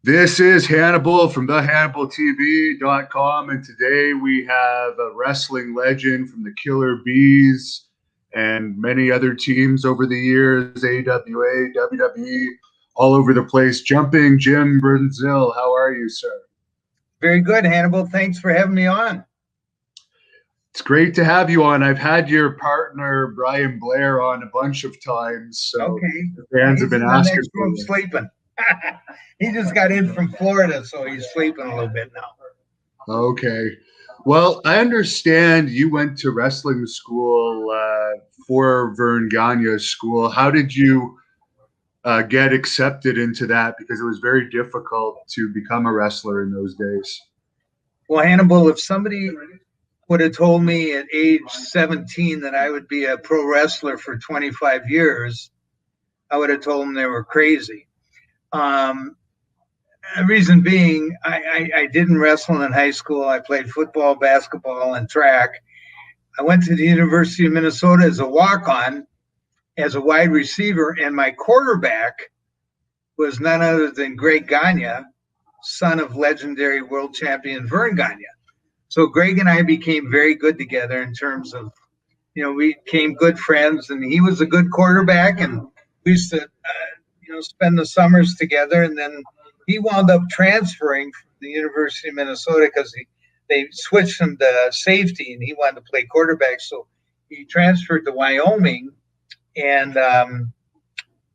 This is Hannibal from thehannibaltv.com, and today we have a wrestling legend from the Killer Bees and many other teams over the years, AWA, WWE, all over the place. Jumping Jim Brunzell, how are you, sir? Very good, Hannibal. Thanks for having me on. It's great to have you on. I've had your partner, Brian Blair, on a bunch of times, so okay. The fans have been asking for him. Sleeping. He just got in from Florida, so he's sleeping a little bit now. Okay. Well, I understand you went to wrestling school for Vern Gagne's school. How did you get accepted into that? Because it was very difficult to become a wrestler in those days. Well, Hannibal, if somebody would have told me at age 17 that I would be a pro wrestler for 25 years, I would have told them they were crazy. The reason being, I didn't wrestle in high school. I played football, basketball, and track. I went to the University of Minnesota as a walk-on, as a wide receiver, and my quarterback was none other than Greg Gagne, son of legendary world champion Vern Gagne. So Greg and I became very good together in terms of, we became good friends, and he was a good quarterback, and we used to, spend the summers together. And then he wound up transferring from the University of Minnesota because they switched him to safety, and he wanted to play quarterback. So he transferred to Wyoming, and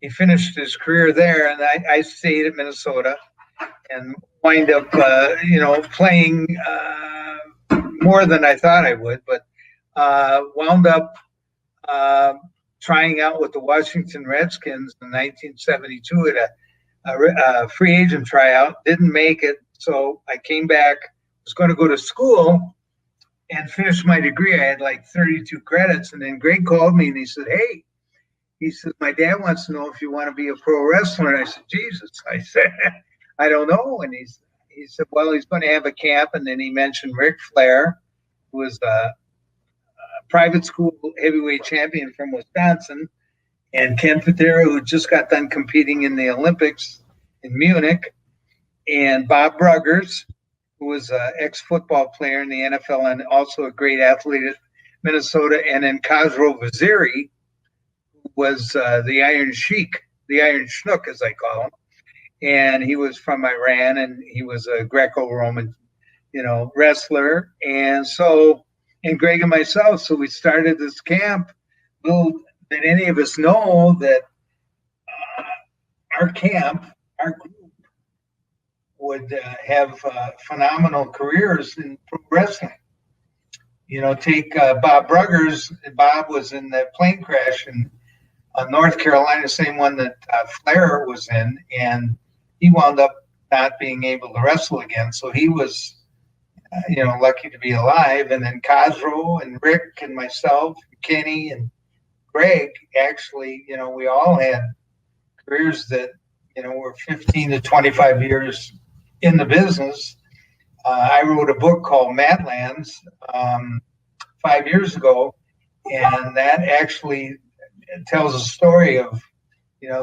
he finished his career there. And I stayed at Minnesota and wind up, playing more than I thought I would, but wound up trying out with the Washington Redskins in 1972 at a free agent tryout. Didn't make it, so I came back, was going to go to school and finish my degree. I had like 32 credits, and then Greg called me and he said, hey, my dad wants to know if you want to be a pro wrestler. And I said, Jesus. I said, I don't know. And he said, well, he's going to have a camp. And then he mentioned Ric Flair, who was a private school heavyweight champion from Wisconsin, and Ken Patera, who just got done competing in the Olympics in Munich, and Bob Bruggers, who was an ex-football player in the NFL and also a great athlete at Minnesota, and then Khosrow Vaziri, who was the Iron Sheik, the Iron Schnook, as I call him, and he was from Iran, and he was a Greco-Roman, wrestler. And so, and Greg and myself, so we started this camp. Little did any of us know that our camp, our group, would have phenomenal careers in pro wrestling. Take Bob Bruggers. Bob was in the plane crash in North Carolina, the same one that Flair was in, and he wound up not being able to wrestle again. So he was, lucky to be alive. And then Khosrow and Rick and myself, Kenny and Greg, actually, we all had careers that, were 15 to 25 years in the business. I wrote a book called Madlands 5 years ago, and that actually tells a story of,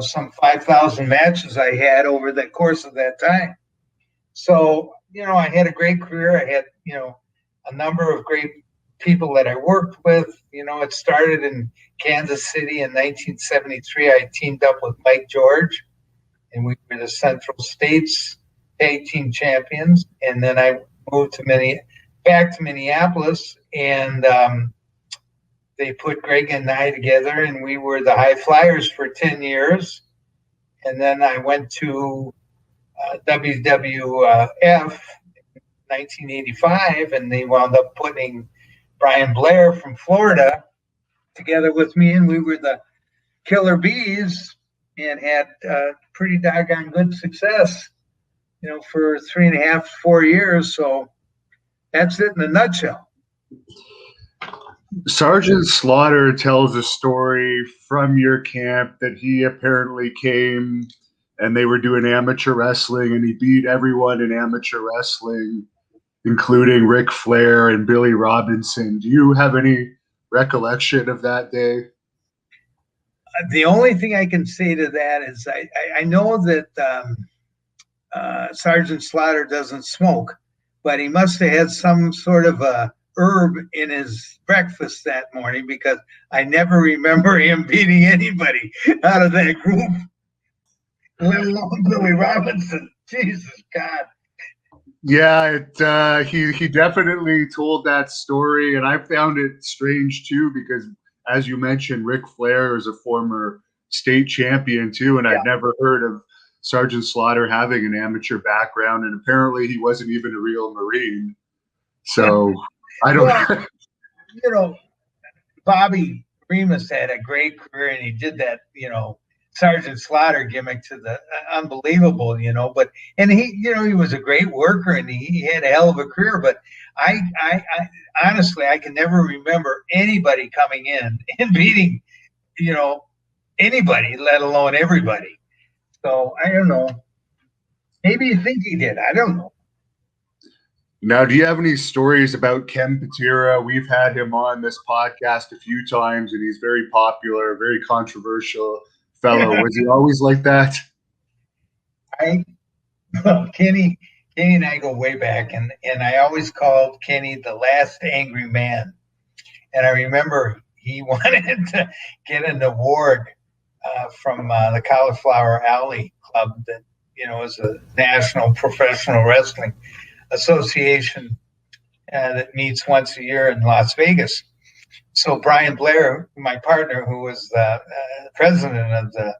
some 5,000 matches I had over the course of that time. So, I had a great career. I had, a number of great people that I worked with. It started in Kansas City in 1973. I teamed up with Mike George, and we were the Central States Tag Team Champions. And then I moved back to Minneapolis, and they put Greg and I together, and we were the High Flyers for 10 years. And then I went to WWF in 1985, and they wound up putting Brian Blair from Florida together with me, and we were the Killer Bees and had pretty doggone good success, for 3.5, 4 years. So that's it in a nutshell. Sergeant Slaughter tells a story from your camp that he apparently came and they were doing amateur wrestling, and he beat everyone in amateur wrestling, including Ric Flair and Billy Robinson. Do you have any recollection of that day? The only thing I can say to that is I know that Sergeant Slaughter doesn't smoke, but he must have had some sort of a herb in his breakfast that morning, because I never remember him beating anybody out of that group, let alone Billy Robinson. Jesus God. Yeah, he definitely told that story, and I found it strange too because, as you mentioned, Ric Flair is a former state champion too, and Yeah. I'd never heard of Sergeant Slaughter having an amateur background, and apparently he wasn't even a real Marine. So I don't. Well, you know, Bobby Remus had a great career, and he did that, Sergeant Slaughter gimmick to the unbelievable, but he was a great worker, and he had a hell of a career. But I honestly, I can never remember anybody coming in and beating, anybody, let alone everybody. So I don't know. Maybe you think he did. I don't know. Now, do you have any stories about Ken Patera? We've had him on this podcast a few times, and he's very popular, very controversial fellow. Was he always like that? Kenny and I go way back, and I always called Kenny the last angry man. And I remember he wanted to get an award from the Cauliflower Alley Club that, is a national professional wrestling association that meets once a year in Las Vegas. So Brian Blair, my partner, who was the president of the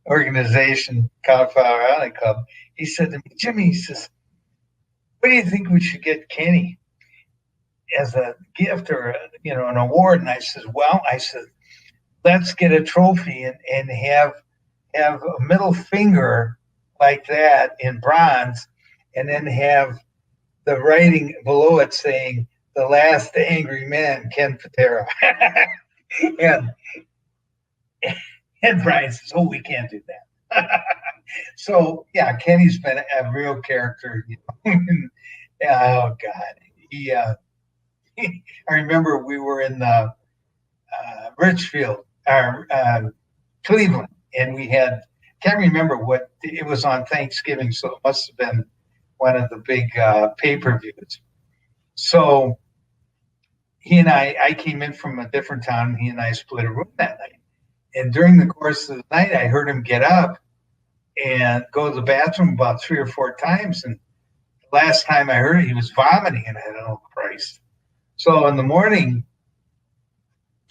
organization, Cauliflower Alley Club, he said to me, Jimmy, he says, what do you think we should get Kenny as a gift or, an award? And I said, let's get a trophy and have a middle finger like that in bronze, and then have the writing below it saying, the last angry man, Ken Patera. and Brian says, oh, we can't do that. So, yeah, Kenny's been a real character. Oh, God. I remember we were in Richfield, Cleveland, and we had, can't remember what, it was on Thanksgiving, so it must have been one of the big pay-per-views. So he and I came in from a different town, and he and I split a room that night. And during the course of the night, I heard him get up and go to the bathroom about 3 or 4 times. And the last time I heard it, he was vomiting, and I said, oh, Christ. So in the morning,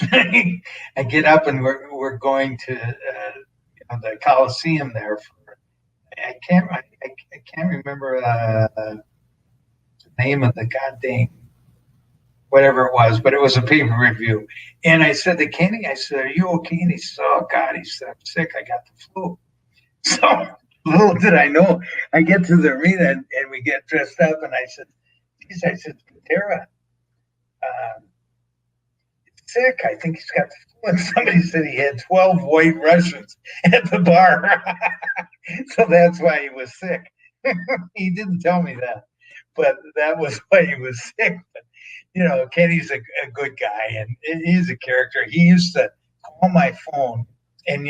I get up, and we're going to the Coliseum there. I can't remember the name of the goddamn whatever it was, but it was a pay-per-view. And I said to Kenny, I said, are you okay? And he said, oh, God, he said, I'm sick. I got the flu. So little did I know, I get to the arena, and we get dressed up, and I said, geez, Patera, sick. I think he's got the flu. And somebody said he had 12 white Russians at the bar. So that's why he was sick. He didn't tell me that, but that was why he was sick. But, Kenny's a good guy, and he's a character. He used to call my phone, and,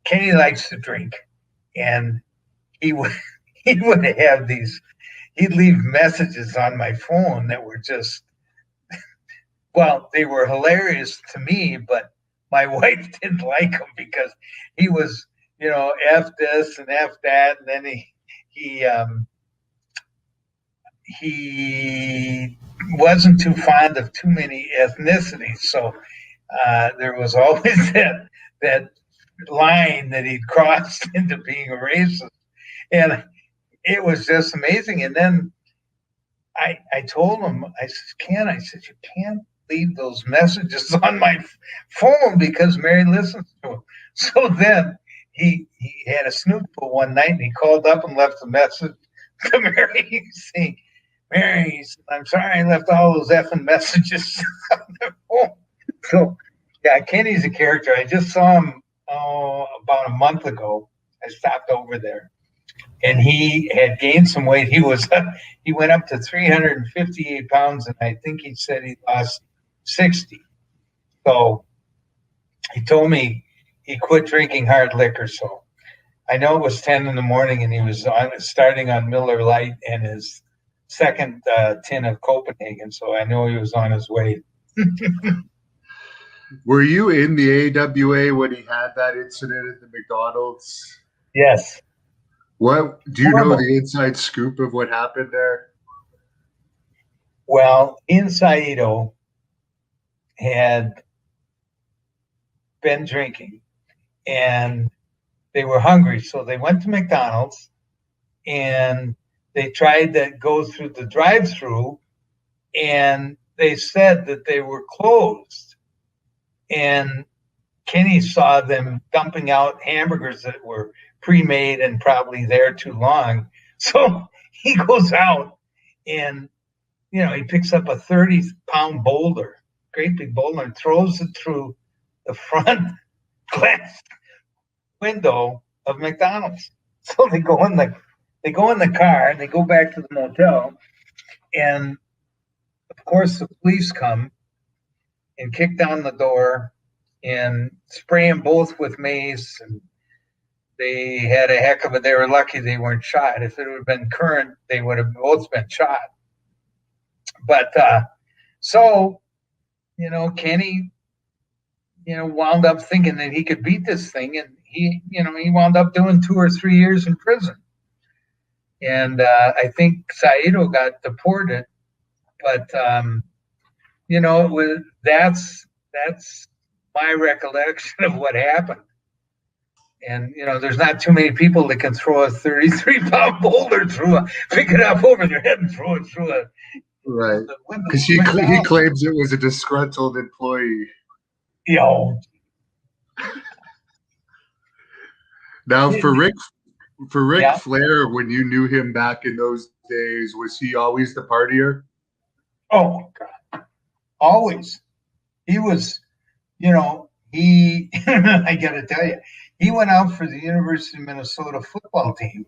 Kenny likes to drink, and he would have these, he'd leave messages on my phone that were just, well, they were hilarious to me, but my wife didn't like them because he was, F this and F that. And then he wasn't too fond of too many ethnicities. So there was always that line that he'd crossed into being a racist. And it was just amazing. And then I told him, I said, Ken, you can't leave those messages on my phone because Mary listens to them. So then he had a snootful one night, and he called up and left a message to Mary saying, Mary, I'm sorry I left all those effing messages on the phone. So, yeah, Kenny's a character. I just saw him about a month ago. I stopped over there, and he had gained some weight. He went up to 358 pounds, and I think he said he lost 60. So he told me he quit drinking hard liquor. So I know it was 10 in the morning, and he was starting on Miller Lite and his second tin of Copenhagen, so I know he was on his way. Were you in the AWA when he had that incident at the McDonald's? Yes. What do you know Horrible. the inside scoop of what happened there? Well, Saito had been drinking, and they were hungry, so they went to McDonald's, and they tried to go through the drive-through, and they said that they were closed. And Kenny saw them dumping out hamburgers that were pre-made and probably there too long. So he goes out and, he picks up a 30-pound boulder, great big boulder, and throws it through the front glass window of McDonald's. So they go in the car and they go back to the motel, and of course the police come and kick down the door and spray them both with mace. And they had a heck of a. They were lucky they weren't shot. If it would have been current, they would have both been shot. But so, Kenny, wound up thinking that he could beat this thing, and he wound up doing 2 or 3 years in prison. And I think Saito got deported, but that's my recollection of what happened. And there's not too many people that can throw a 33-pound boulder pick it up over their head and throw it through a. Right, because he claims it was a disgruntled employee. Now, for Ric Flair, when you knew him back in those days, was he always the partier? Oh, God. Always. He was, I got to tell you, he went out for the University of Minnesota football team,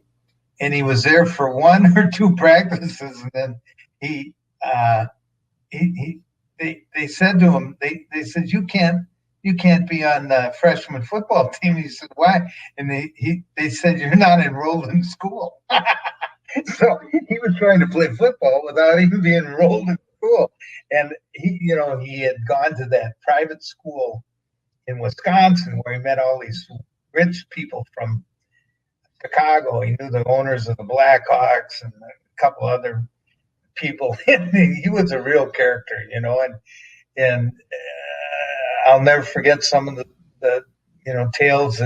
and he was there for 1 or 2 practices, and then they said to him, they said, you can't be on the freshman football team. He said, why? And they said, you're not enrolled in school. So he was trying to play football without even being enrolled in school. And he had gone to that private school in Wisconsin where he met all these rich people from Chicago. He knew the owners of the Blackhawks and a couple other people. He was a real character, and I'll never forget some of the tales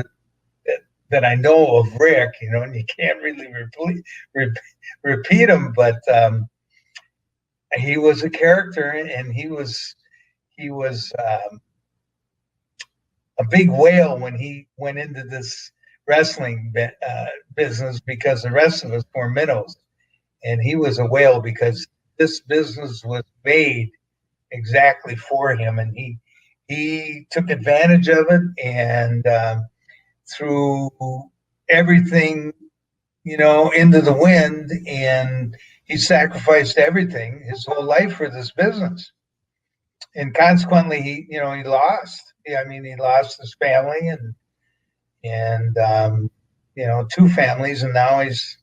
that I know of Rick, and you can't really repeat them, but he was a character, and he was a big whale when he went into this wrestling business, because the rest of us were minnows, and he was a whale because this business was made exactly for him, and he took advantage of it, and threw everything, into the wind, and he sacrificed everything, his whole life, for this business. And consequently, he lost. He lost his family and 2 families, and now he's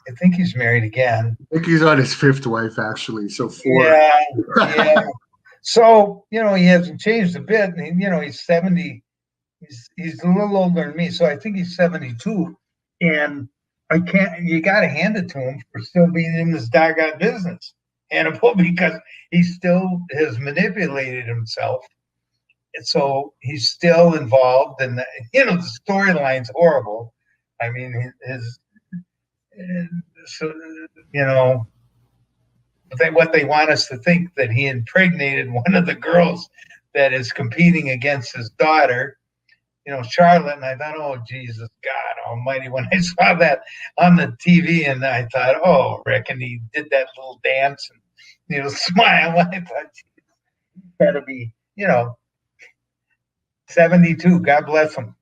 I think he's married again. I think he's on his 5th wife, actually. So 4. Yeah. So, he hasn't changed a bit. And, he's 70. He's a little older than me. So I think he's 72. And you got to hand it to him for still being in this doggone business, Hannibal, because he still has manipulated himself. And so he's still involved. And, the storyline's horrible. What they want us to think, that he impregnated one of the girls that is competing against his daughter, Charlotte. And I thought, oh, Jesus, God almighty, when I saw that on the TV, and I thought, oh, Rick, and he did that little dance and, smile. I thought, he's got to be, 72. God bless him.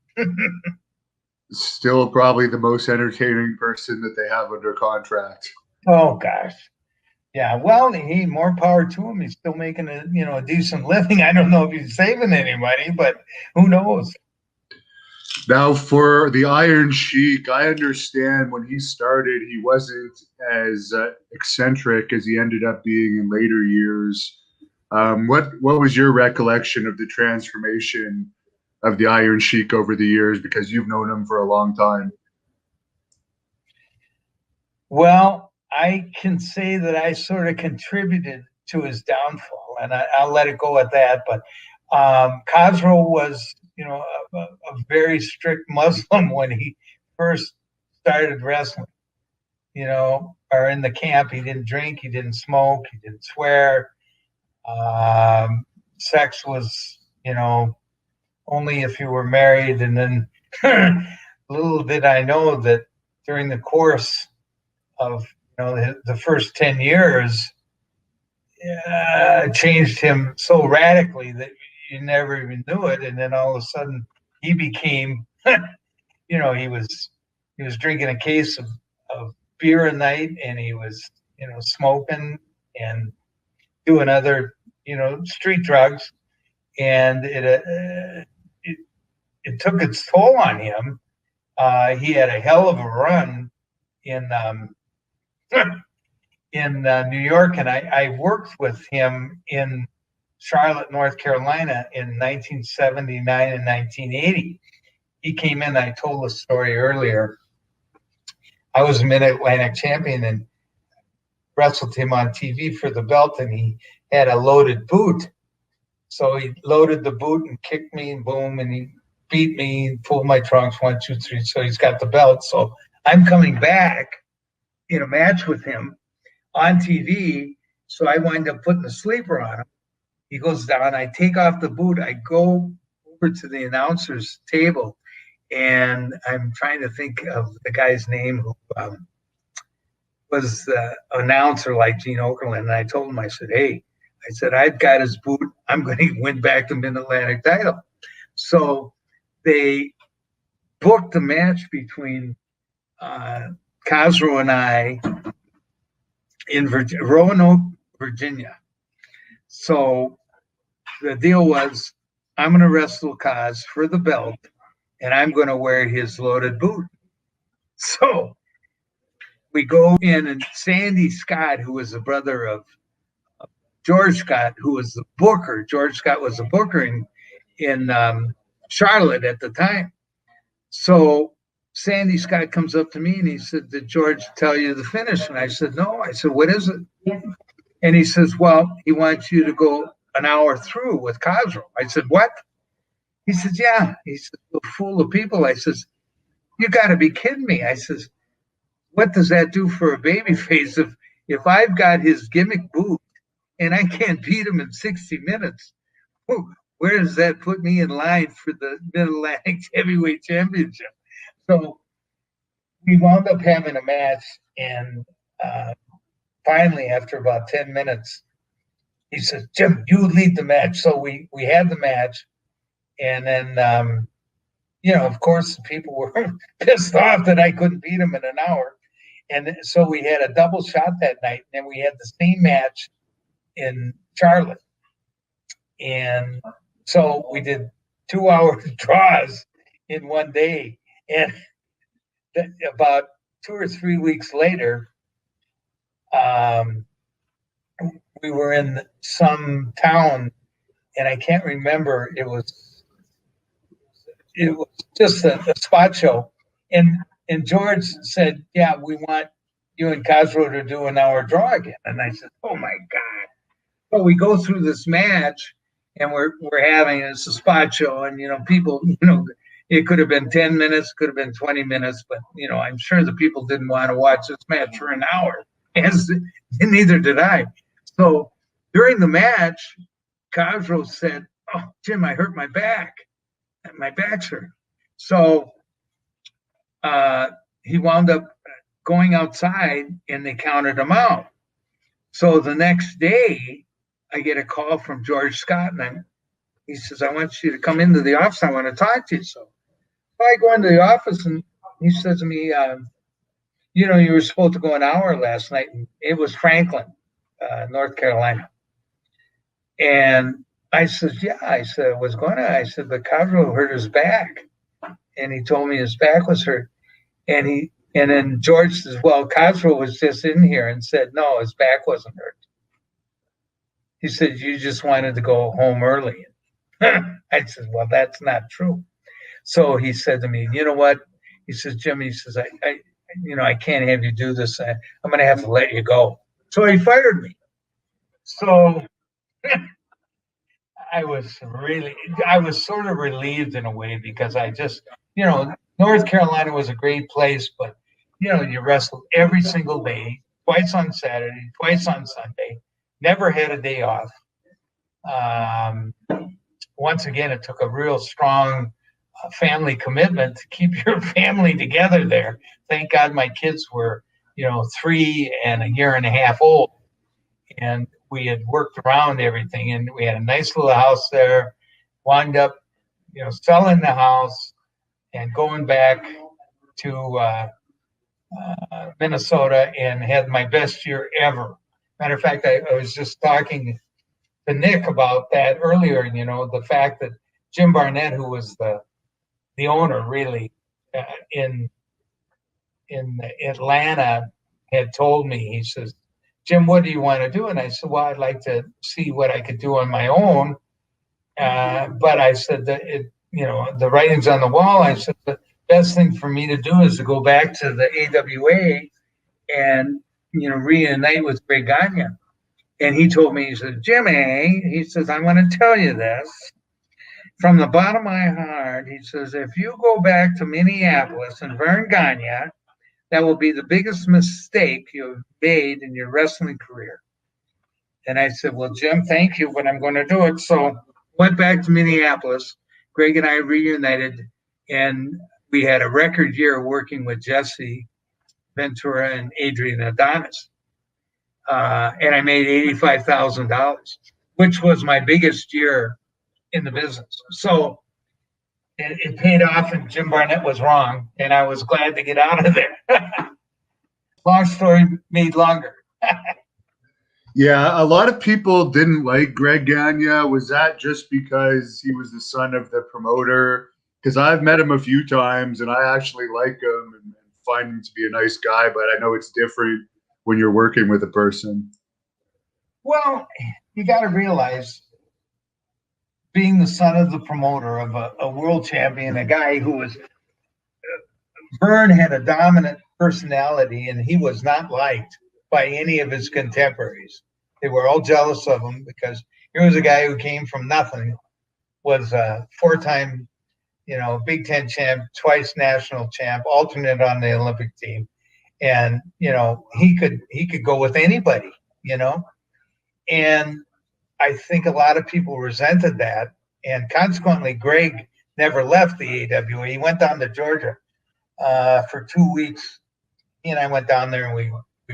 Still probably the most entertaining person that they have under contract. Oh, gosh. Yeah, well, more power to him. He's still making a decent living. I don't know if he's saving any money, but who knows? Now, for the Iron Sheik, I understand when he started, he wasn't as eccentric as he ended up being in later years. What was your recollection of the transformation of the Iron Sheik over the years? Because you've known him for a long time. Well, I can say that I sort of contributed to his downfall, and I'll let it go at that. But Khosrow was, a very strict Muslim when he first started wrestling. Or in the camp, he didn't drink, he didn't smoke, he didn't swear. Sex was, only if you were married. And then little did I know that during the course of the first 10 years, changed him so radically that you never even knew it. And then all of a sudden he became, he was drinking a case of beer a night, and he was, smoking and doing other, street drugs. And it took its toll on him. He had a hell of a run in New York, and I worked with him in Charlotte, North Carolina in 1979 and 1980. He came in, I told the story earlier. I was a Mid-Atlantic champion and wrestled him on TV for the belt, and he had a loaded boot. So he loaded the boot and kicked me, and boom, and he beat me, pulled my trunks, 1, 2, 3. So he's got the belt. So I'm coming back in a match with him on TV. So I wind up putting the sleeper on him. He goes down. I take off the boot. I go over to the announcer's table, and I'm trying to think of the guy's name who was the announcer like Gene Okerlund. And I told him, I said, hey, I've got his boot. I'm going to win back the Mid-Atlantic title. So they booked a match between Khosrow and I in Roanoke, Virginia. So the deal was, I'm going to wrestle Kaz for the belt, and I'm going to wear his loaded boot. So we go in, and Sandy Scott, who was the brother of George Scott, who was the booker. George Scott was a booker in Charlotte at the time. So Sandy Scott comes up to me and he said, did George tell you the finish? And I said, no. I said, what is it? And he says, well, he wants you to go an hour through with Khosrow. I said, what? He says, yeah. He said, full of people. I says, you got to be kidding me. I says, what does that do for a baby face if I've got his gimmick boot and I can't beat him in 60 minutes? Where does that put me in line for the Mid-Atlantic Heavyweight Championship? So we wound up having a match, and finally, after about 10 minutes, he says, Jim, you lead the match. So we had the match, and then, of course, people were pissed off that I couldn't beat him in an hour. And so we had a double shot that night, and we had the same match in Charlotte. And so we did 2-hour draws in one day. And about 2 or 3 weeks later, we were in some town, and I can't remember. It was just a spot show. And George said, yeah, we want you and Khosrow to do an hour draw again. And I said, oh my God. So we go through this match, and we're having, it's a spot show, and people, it could have been 10 minutes, could have been 20 minutes, but I'm sure the people didn't want to watch this match for an hour, and neither did I. So during the match, Khosrow said, oh, Jim, I hurt my back. My back's hurt. So he wound up going outside, and they counted him out. So the next day, I get a call from George Scott, and he says, I want you to come into the office. I want to talk to you. So I go into the office, and he says to me, you were supposed to go an hour last night. And it was Franklin, North Carolina. And I said, yeah. I said, what's going on? I said, but Khosrow hurt his back. and he told me his back was hurt. And then George says, well, Cosgrove was just in here and said, no, his back wasn't hurt. He said, you just wanted to go home early. I said, well, that's not true. So he said to me, you know what? He says, Jim, he says, I can't have you do this. I'm going to have to let you go. So he fired me. So I was sort of relieved in a way, because I just, North Carolina was a great place, but, you wrestled every single day, twice on Saturday, twice on Sunday, never had a day off. Once again, it took a real strong family commitment to keep your family together there. Thank God my kids were, 3 and a year and a half old. And we had worked around everything, and we had a nice little house there. Wound up, selling the house and going back to Minnesota, and had my best year ever. Matter of fact, I was just talking to Nick about that earlier. The fact that Jim Barnett, who was the owner really in Atlanta, had told me, he says, Jim, what do you want to do? And I said, well, I'd like to see what I could do on my own. But I said that the writing's on the wall. I said, the best thing for me to do is to go back to the AWA and, reunite with Greg Gagne. And he told me, he said, Jimmy, he says, I want to tell you this from the bottom of my heart. He says, if you go back to Minneapolis and Vern Gagne, that will be the biggest mistake you've made in your wrestling career. And I said, well, Jim, thank you, but I'm going to do it. So went back to Minneapolis. Greg and I reunited, and we had a record year working with Jesse Ventura and Adrian Adonis. And I made $85,000, which was my biggest year in the business. So it paid off, and Jim Barnett was wrong, and I was glad to get out of there. Long story made longer. Yeah, a lot of people didn't like Greg Gagne. Was that just because he was the son of the promoter? Because I've met him a few times, and I actually like him and find him to be a nice guy, but I know it's different when you're working with a person. Well, you got to realize, being the son of the promoter of a world champion, a guy who was, Vern had a dominant personality, and he was not liked by any of his contemporaries. They were all jealous of him, because here was a guy who came from nothing, was a 4-time, Big Ten champ, twice national champ, alternate on the Olympic team. And, he could go with anybody, and I think a lot of people resented that. And consequently, Greg never left the AWA. He went down to Georgia for 2 weeks. He and I went down there, and we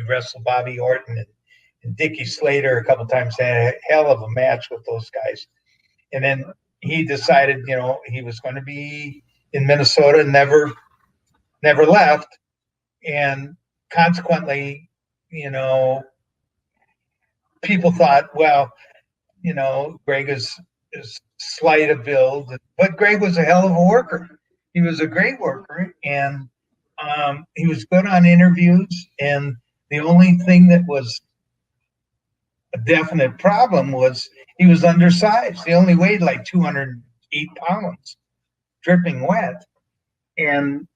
wrestled Bobby Orton and Dickie Slater a couple times. Had a hell of a match with those guys. And then he decided, he was going to be in Minnesota, never left. And consequently, people thought, well, Greg is slight of build, but Greg was a hell of a worker. He was a great worker, and he was good on interviews. And the only thing that was a definite problem was he was undersized. He only weighed like 208 pounds, dripping wet. And,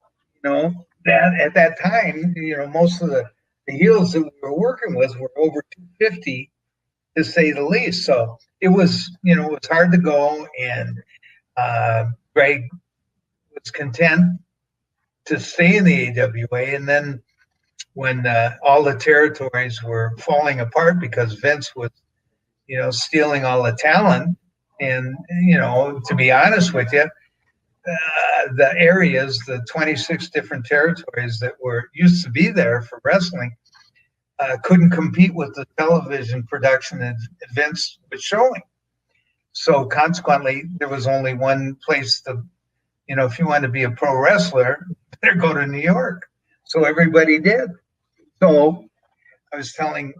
that at that time, most of the heels that we were working with were over 250, to say the least. So it was, it was hard to go. And Greg was content to stay in the AWA. And then when all the territories were falling apart because Vince was, stealing all the talent, and, to be honest with you, the areas, the 26 different territories that were used to be there for wrestling, couldn't compete with the television production that Vince was showing. So consequently, there was only one place to, if you wanted to be a pro wrestler, you better go to New York. So everybody did. So I was telling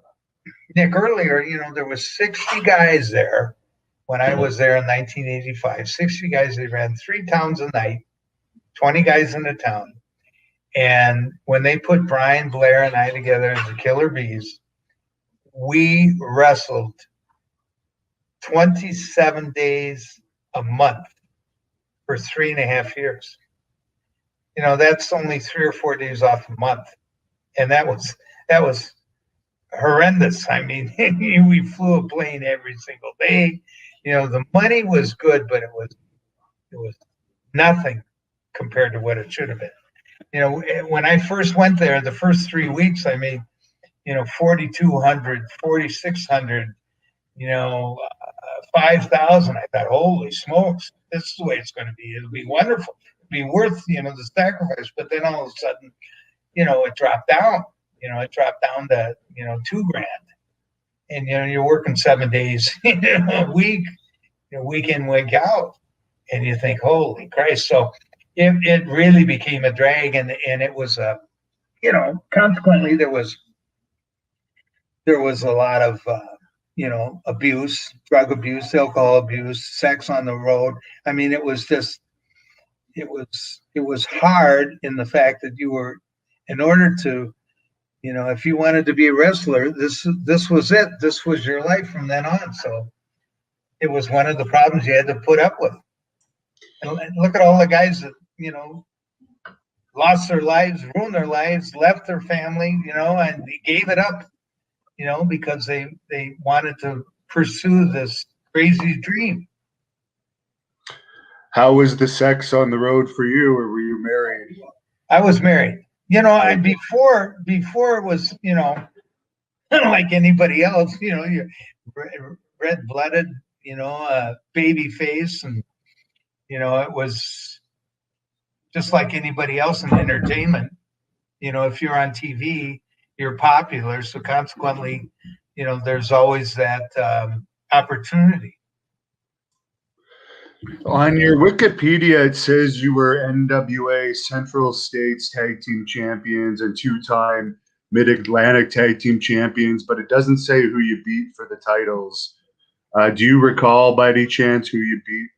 Nick earlier, there was 60 guys there when I was there in 1985. 60 guys. They ran 3 towns a night. 20 guys in the town. And when they put Brian Blair and I together as the Killer Bees, we wrestled 27 days a month for 3.5 years. You know, that's only 3 or 4 days off a month. And that was horrendous. I mean, we flew a plane every single day. You know, the money was good, but it was nothing compared to what it should have been. You know, when I first went there, the first 3 weeks, I made, you know, 4,200, 4,600, you know, 5,000. I thought, holy smokes, this is the way it's going to be. It'll be wonderful. It'll be worth, you know, the sacrifice. But then all of a sudden, you know, it dropped down. You know, it dropped down to, you know, $2,000. And, you know, you're working 7 days a week, you know, week in, week out. And you think, holy Christ. So it really became a drag. And it was, you know, consequently, there was a lot of, you know, abuse, drug abuse, alcohol abuse, sex on the road. I mean, it was just, it was hard in the fact that you were, in order to, you know, if you wanted to be a wrestler, this was it. This was your life from then on. So it was one of the problems you had to put up with. And look at all the guys that, you know, lost their lives, ruined their lives, left their family, you know, and they gave it up, you know, because they wanted to pursue this crazy dream. How was the sex on the road for you, or were you married? I was married. You know, before it was, you know, like anybody else, you know, you're red-blooded, you know, baby face, and, you know, it was just like anybody else in entertainment. You know, if you're on TV, you're popular, so consequently, you know, there's always that opportunity. On your Wikipedia, it says you were NWA Central States Tag Team Champions and 2-time Mid-Atlantic Tag Team Champions, but it doesn't say who you beat for the titles. Do you recall by any chance who you beat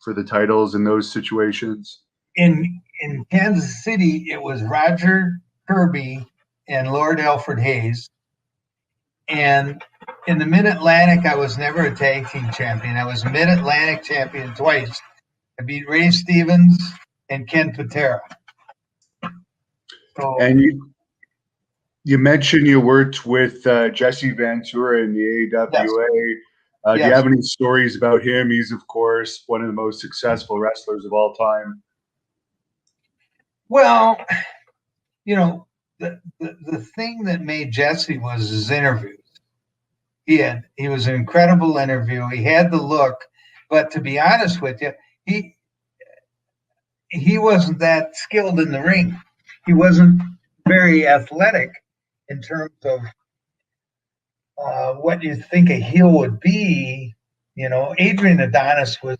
for the titles in those situations? In Kansas City, it was Roger Kirby and Lord Alfred Hayes. And in the Mid-Atlantic, I was never a tag team champion. I was Mid-Atlantic champion twice. I beat Ray Stevens and Ken Patera. So, and you mentioned you worked with Jesse Ventura in the AWA. Yes. Do you have any stories about him? He's, of course, one of the most successful wrestlers of all time. Well, you know, the thing that made Jesse was his interviews. He was an incredible interview. He had the look, but to be honest with you, he wasn't that skilled in the ring. He wasn't very athletic in terms of what you think a heel would be. You know, Adrian Adonis was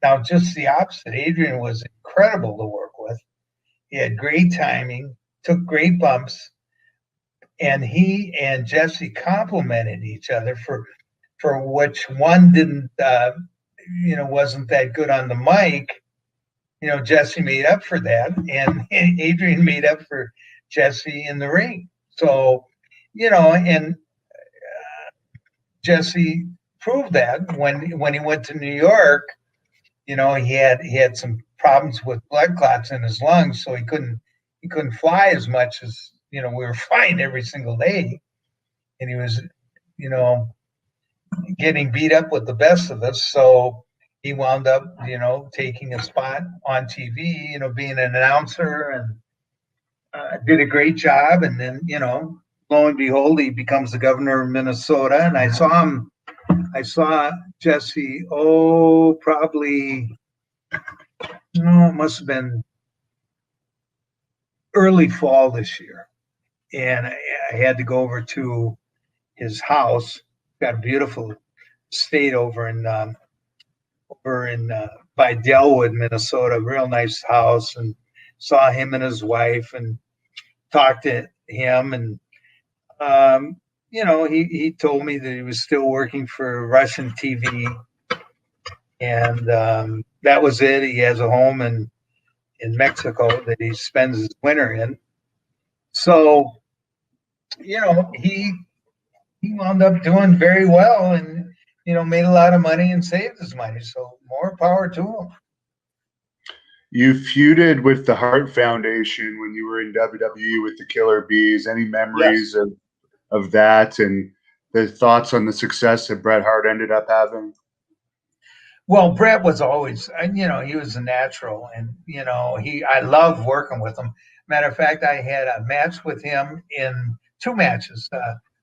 now just the opposite. Adrian was incredible to work with. He had great timing, took great bumps, and he and Jesse complimented each other for which one didn't, you know, wasn't that good on the mic. You know, Jesse made up for that, and Adrian made up for Jesse in the ring. So, you know, and Jesse proved that when he went to New York. You know, he had some problems with blood clots in his lungs, so he couldn't fly as much as, you know, we were flying every single day, and he was, you know, getting beat up with the best of us. So he wound up, you know, taking a spot on TV, you know, being an announcer, and did a great job. And then, you know, lo and behold, he becomes the governor of Minnesota. And I saw Jesse, probably, no, it must have been early fall this year. And I had to go over to his house. Got a beautiful estate over in by Delwood, Minnesota, real nice house, and saw him and his wife and talked to him. And, you know, he told me that he was still working for Russian TV. And that was it. He has a home in Mexico that he spends his winter in. So, you know, he wound up doing very well and, you know, made a lot of money and saved his money. So more power to him. You feuded with the Hart Foundation when you were in WWE with the Killer Bees. Any memories Yes. of that and the thoughts on the success that Bret Hart ended up having? Well, Bret was always, you know, he was a natural, and you know, I loved working with him. Matter of fact, I had a match with him in two matches.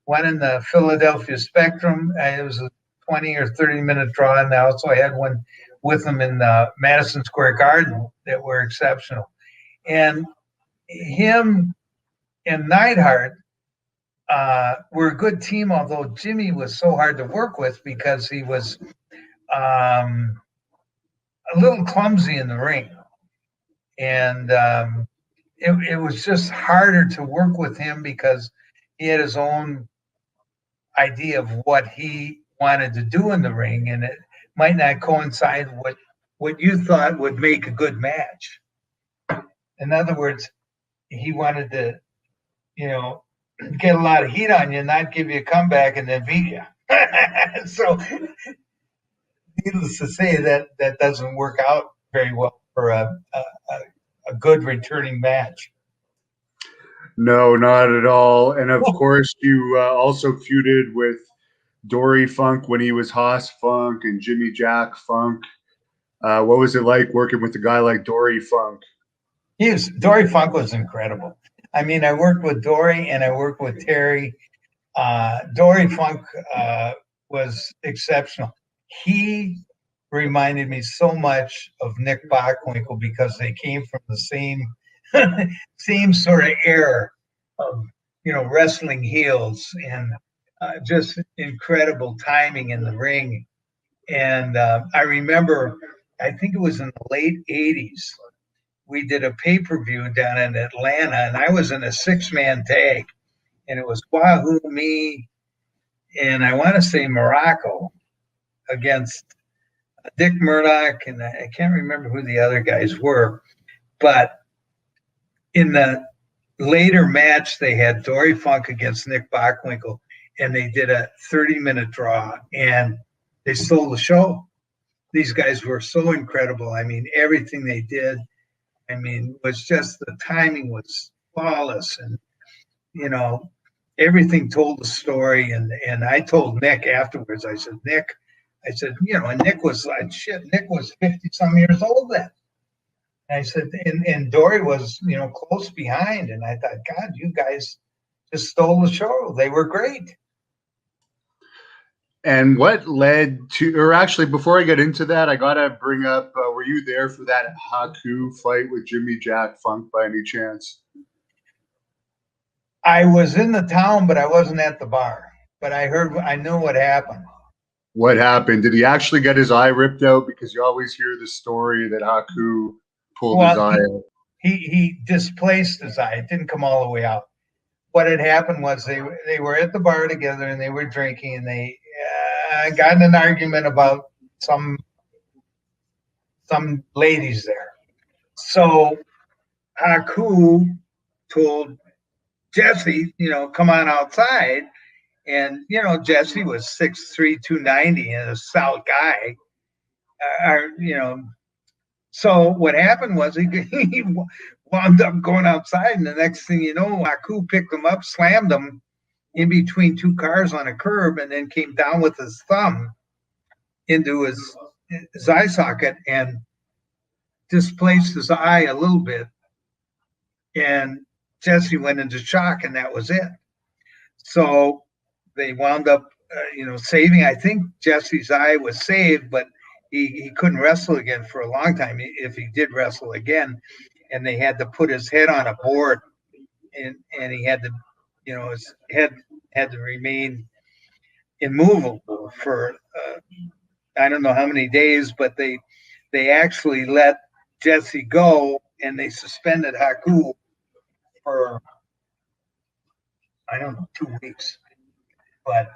One in the Philadelphia Spectrum, it was a 20 or 30-minute draw, and I also had one with him in the Madison Square Garden that were exceptional. And him and Neidhart were a good team, although Jimmy was so hard to work with because he was a little clumsy in the ring. And it was just harder to work with him because he had his own idea of what he wanted to do in the ring, and it might not coincide with what you thought would make a good match. In other words, he wanted to, you know, get a lot of heat on you, not give you a comeback, and then beat you. So, needless to say, that doesn't work out very well for a good returning match. No, not at all. And of course, you also feuded with Dory Funk when he was Haas Funk and Jimmy Jack Funk. What was it like working with a guy like Dory Funk? Dory Funk was incredible. I mean, I worked with Dory and I worked with Terry. Dory Funk was exceptional. He reminded me so much of Nick Bockwinkel because they came from the same sort of era of, you know, wrestling heels and just incredible timing in the ring. And I remember, I think it was in the late 80s, we did a pay-per-view down in Atlanta, and I was in a 6-man tag, and it was Wahoo, me, and I want to say Morocco against Dick Murdoch, and I can't remember who the other guys were. But in the later match, they had Dory Funk against Nick Bockwinkel, and they did a 30-minute draw, and they stole the show. These guys were so incredible. I mean, everything they did, I mean, was just, the timing was flawless, and you know, everything told the story. And I told Nick afterwards, I said, Nick, you know, and Nick was like, shit, Nick was 50 some years old then. And I said, and Dory was, you know, close behind. And I thought, God, you guys just stole the show. They were great. And what led to, or actually, before I get into that, I got to bring up, were you there for that Haku fight with Jimmy Jack Funk by any chance? I was in the town, but I wasn't at the bar. But I knew what happened. What happened? Did he actually get his eye ripped out? Because you always hear the story that Haku pulled his eye out. He displaced his eye. It didn't come all the way out. What had happened was they were at the bar together and they were drinking, and they got in an argument about some ladies there. So Haku told Jesse, you know, come on outside. And, you know, Jesse was 6'3", 290 and a stout guy. You know, so what happened was he wound up going outside, and the next thing you know, Haku picked him up, slammed him in between two cars on a curb, and then came down with his thumb into his eye socket and displaced his eye a little bit. And Jesse went into shock, and that was it. So they wound up, you know, saving. I think Jesse's eye was saved, but he couldn't wrestle again for a long time if he did wrestle again. And they had to put his head on a board, and he had to, you know, his head had to remain immovable for I don't know how many days, but they actually let Jesse go, and they suspended Haku for, I don't know, 2 weeks. But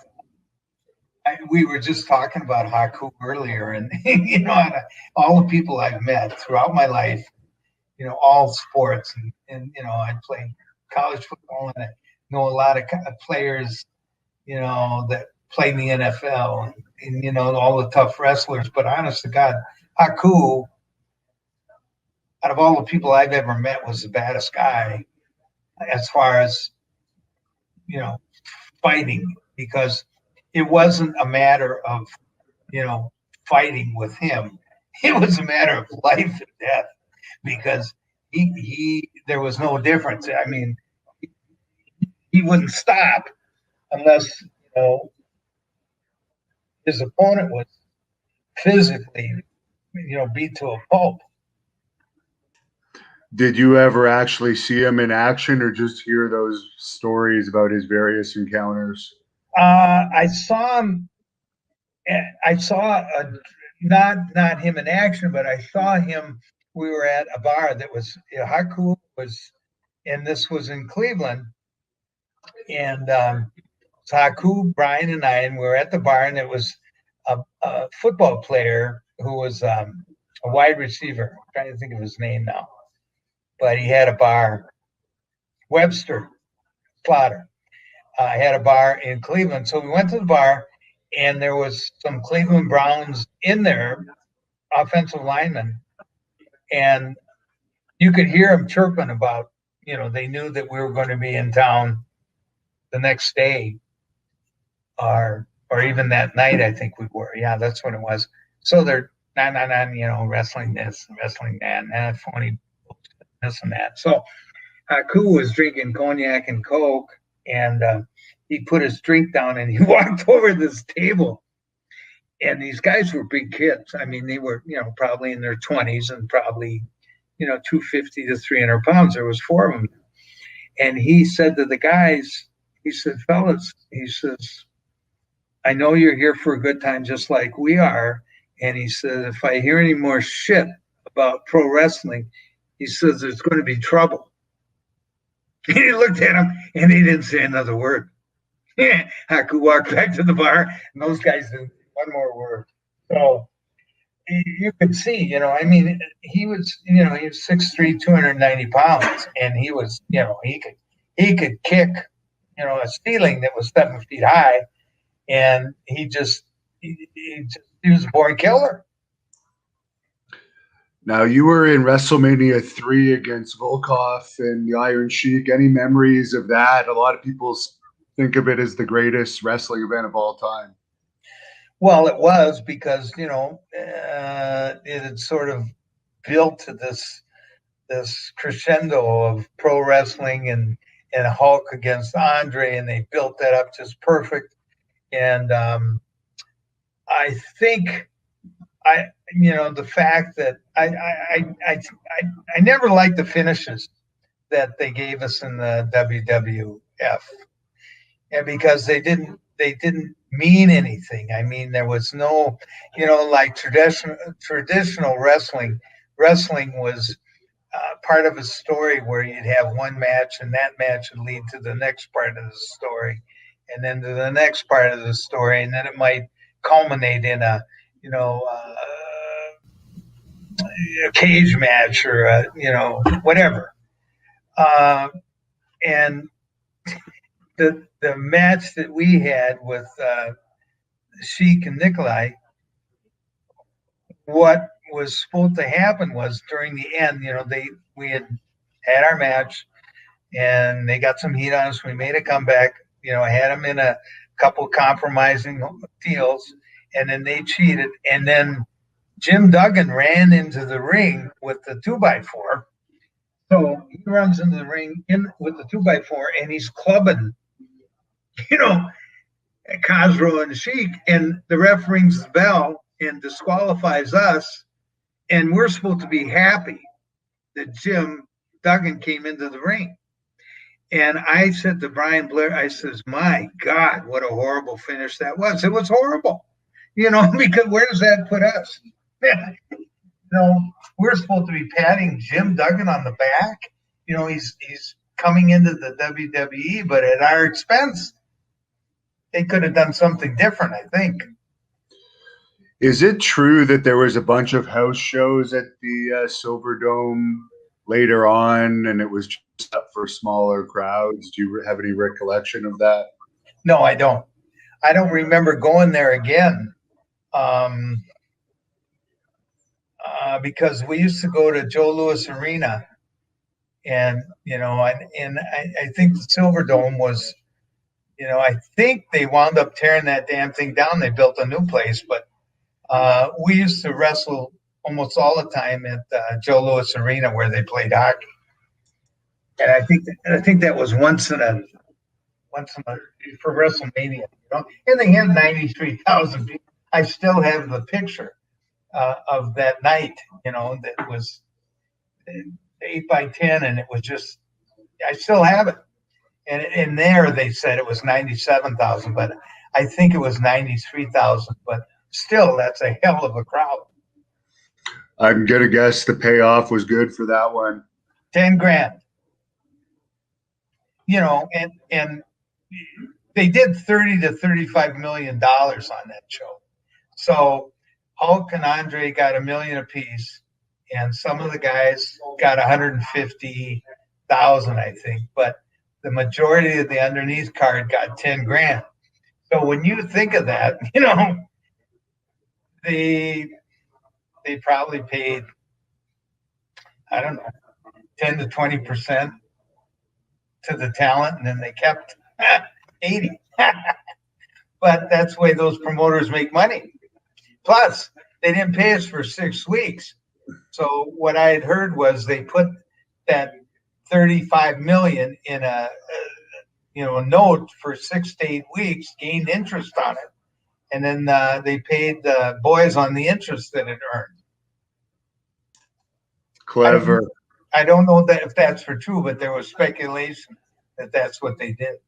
we were just talking about Haku earlier, and you know, all the people I've met throughout my life, all sports, and I play college football, and I know a lot of players, that played in the NFL, and all the tough wrestlers. But honest to God, Haku, out of all the people I've ever met, was the baddest guy as far as fighting, because it wasn't a matter of fighting with him. It was a matter of life and death, because he there was no difference. I mean, he wouldn't stop unless his opponent was physically beat to a pulp. Did you ever actually see him in action, or just hear those stories about his various encounters? I saw him. I saw not him in action, but I saw him. We were at a bar that was Haku was, and this was in Cleveland, and Haku, Brian, and I, and we were at the bar, and it was a football player who was a wide receiver. I'm trying to think of his name now, but he had a bar. Webster Slaughter had a bar in Cleveland, so we went to the bar, and there was some Cleveland Browns in there, offensive linemen, and you could hear them chirping about, they knew that we were going to be in town the next day, or even that night. I think we were. Yeah, that's when it was. So they're wrestling this, wrestling that, and that phony this and that. So Haku was drinking cognac and Coke, and he put his drink down and he walked over this table. And these guys were big kids. I mean, they were, probably in their 20s and probably, 250 to 300 pounds. There was 4 of them. And he said to the guys, he said, fellas, he says, I know you're here for a good time just like we are. And he said, if I hear any more shit about pro wrestling, he says, there's going to be trouble. And he looked at him and he didn't say another word. Haku walked back to the bar, and those guys didn't say one more word. So you could see, I mean, he was 6'3", 290 pounds, and he was, he could kick, a ceiling that was 7 feet high, and he was a born killer. Now, you were in WrestleMania 3 against Volkov and the Iron Sheik. Any memories of that? A lot of people think of it as the greatest wrestling event of all time. Well, it was, because it had sort of built to this crescendo of pro wrestling, and Hulk against Andre, and they built that up just perfect. And I think the fact that I never liked the finishes that they gave us in the WWF, and because they didn't mean anything. I mean, there was no, like traditional wrestling. Wrestling was part of a story where you'd have one match, and that match would lead to the next part of the story, and then to the next part of the story, and then it might culminate in a cage match, or whatever. And the match that we had with Sheik and Nikolai, what was supposed to happen was, during the end, we had our match, and they got some heat on us. We made a comeback. I had them in a couple compromising deals, and then they cheated. And then Jim Duggan ran into the ring with the 2x4. So he runs into the ring with the 2x4, and he's clubbing, Khosrow and Sheik, and the ref rings the bell and disqualifies us, and we're supposed to be happy that Jim Duggan came into the ring. And I said to Brian Blair, I says, my God, what a horrible finish that was. It was horrible, because where does that put us? We're supposed to be patting Jim Duggan on the back. He's coming into the WWE, but at our expense. They could have done something different, I think. Is it true that there was a bunch of house shows at the Silver Dome later on, and it was just up for smaller crowds. Do you have any recollection of that? No, I don't. I don't remember going there again. Because we used to go to Joe Louis Arena, and I think the Silver Dome was, I think they wound up tearing that damn thing down. They built a new place, but we used to wrestle almost all the time at Joe Louis Arena where they played hockey, and I think that was once in a for WrestleMania, and they had 93,000 people. I still have the picture of that night, that was 8x10, and it was just, I still have it. And in there, they said it was 97,000, but I think it was 93,000. But still, that's a hell of a crowd. I'm gonna guess the payoff was good for that one. 10 grand. And they did 30 to 35 million dollars on that show. So Hulk and Andre got $1 million apiece, and some of the guys got 150,000, I think. But the majority of the underneath card got 10 grand. So when you think of that, they probably paid, I don't know, 10 to 20% to the talent, and then they kept 80. But that's the way those promoters make money. Plus, they didn't pay us for 6 weeks. So what I had heard was they put that 35 million in a note for 6 to 8 weeks, gained interest on it, and then they paid the boys on the interest that it earned. Clever. I don't know that if that's for true, but there was speculation that that's what they did.